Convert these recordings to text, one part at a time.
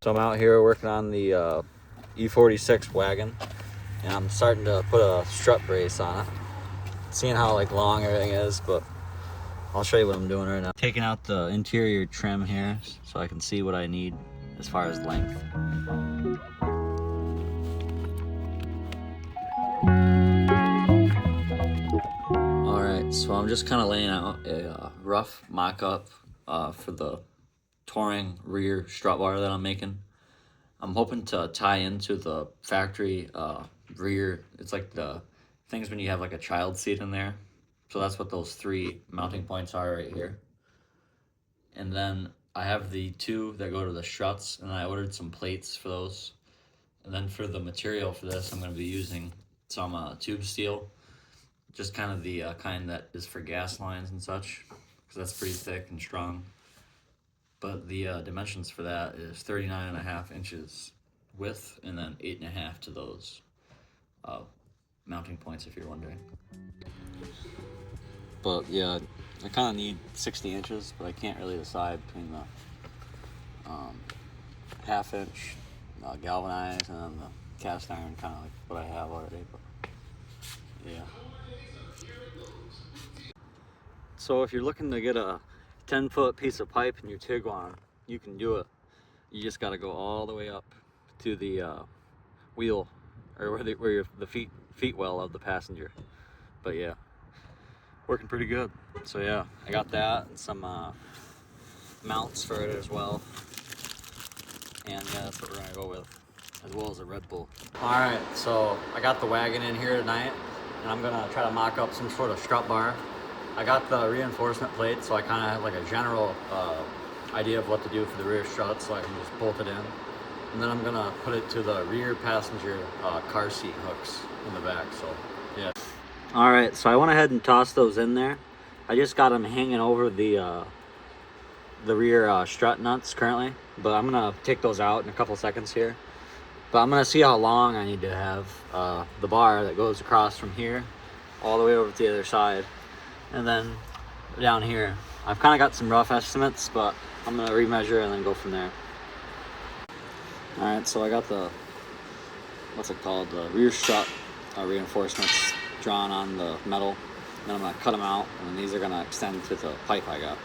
So I'm out here working on the E46 wagon, and I'm starting to put a strut brace on it. Seeing how like long everything is, but I'll show you what I'm doing right now. Taking out the interior trim here so I can see what I need as far as length. Alright, so I'm just kind of laying out a rough mock-up for the touring rear strut bar that I'm making. I'm hoping to tie into the factory rear. It's like the things when you have like a child seat in there. So that's what those 3 mounting points are right here. And then I have the 2 that go to the struts, and I ordered some plates for those. And then for the material for this, I'm going to be using some tube steel, just kind of the kind that is for gas lines and such, because that's pretty thick and strong. But the dimensions for that is 39.5 inches width, and then 8.5 to those mounting points, if you're wondering. But yeah, I kind of need 60 inches, but I can't really decide between the 1/2 inch galvanized and then the cast iron, kind of like what I have already. But yeah. So if you're looking to get a 10-foot piece of pipe in your Tiguan, you can do it. You just got to go all the way up to the wheel, or where the feet well of the passenger. But yeah, working pretty good. So yeah, I got that and some mounts for it as well. And yeah, that's what we're gonna go with, as well as a Red Bull. All right, so I got the wagon in here tonight, and I'm gonna try to mock up some sort of strut bar. I got the reinforcement plate, so I kind of have like a general idea of what to do for the rear strut, so I can just bolt it in. And then I'm gonna put it to the rear passenger car seat hooks in the back, so yeah. All right, so I went ahead and tossed those in there. I just got them hanging over the rear strut nuts currently, but I'm gonna take those out in a couple seconds here. But I'm gonna see how long I need to have the bar that goes across from here all the way over to the other side, and then down here. I've kind of got some rough estimates, but I'm gonna remeasure and then go from there. All right, so I got the, what's it called, the rear strut reinforcements drawn on the metal. Then I'm gonna cut them out, and these are gonna extend to the pipe I got.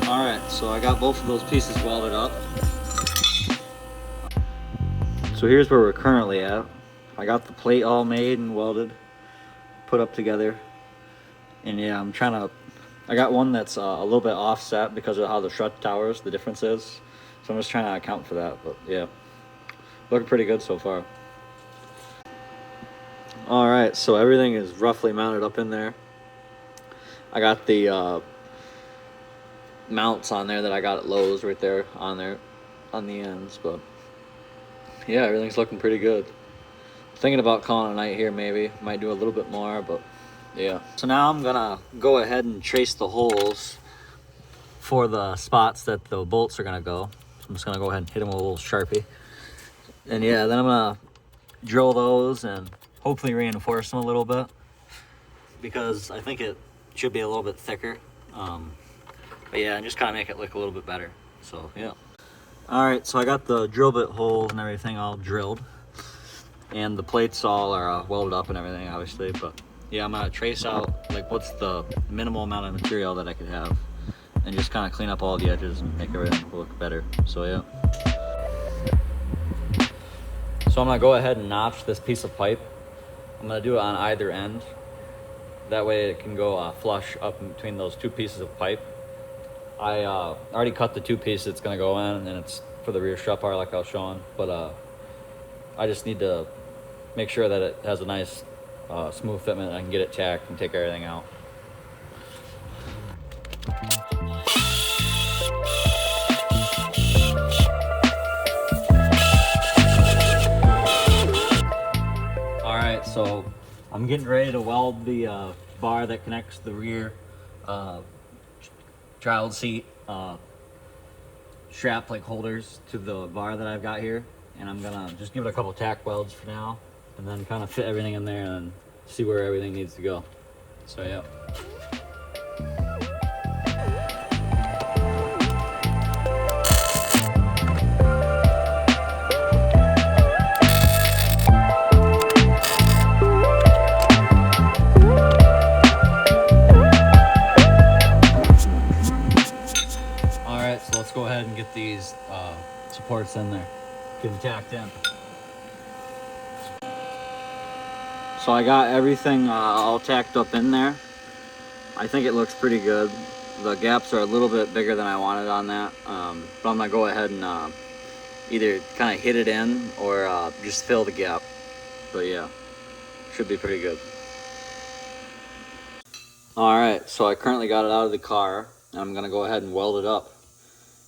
Alright, so I got both of those pieces welded up. So here's where we're currently at. I got the plate all made and welded, put up together. And yeah, I got one that's a little bit offset because of how the strut towers, the difference is. So I'm just trying to account for that, but yeah. Looking pretty good so far. Alright, so everything is roughly mounted up in there. I got the mounts on there that I got at Lowe's right there on the ends, but yeah, everything's looking pretty good. Thinking about calling it a night here, maybe might do a little bit more, but yeah. So now I'm gonna go ahead and trace the holes for the spots that the bolts are gonna go. So I'm just gonna go ahead and hit them with a little Sharpie, and yeah, then I'm gonna drill those and hopefully reinforce them a little bit, because I think it should be a little bit thicker. But yeah, and just kind of make it look a little bit better. So yeah. All right, so I got the drill bit holes and everything all drilled, and the plates all are welded up and everything, obviously. But yeah, I'm gonna trace out like what's the minimal amount of material that I could have, and just kind of clean up all the edges and make everything look better. So yeah. So I'm gonna go ahead and notch this piece of pipe. I'm gonna do it on either end. That way it can go flush up in between those 2 pieces of pipe. I already cut the 2 pieces it's gonna go in, and it's for the rear strut bar like I was showing. But I just need to make sure that it has a nice smooth fitment. I can get it tacked and take everything out. I'm getting ready to weld the bar that connects the rear child seat strap like holders to the bar that I've got here, and I'm gonna just give it a couple tack welds for now, and then kind of fit everything in there and see where everything needs to go. So yeah. So let's go ahead and get these supports in there, get them tacked in. So I got everything all tacked up in there. I think it looks pretty good. The gaps are a little bit bigger than I wanted on that, but I'm gonna go ahead and either kind of hit it in or just fill the gap. But yeah, should be pretty good. All right, so I currently got it out of the car, and I'm gonna go ahead and weld it up.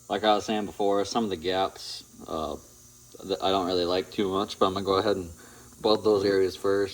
Like I was saying before, some of the gaps I don't really like too much, but I'm gonna go ahead and weld those areas first.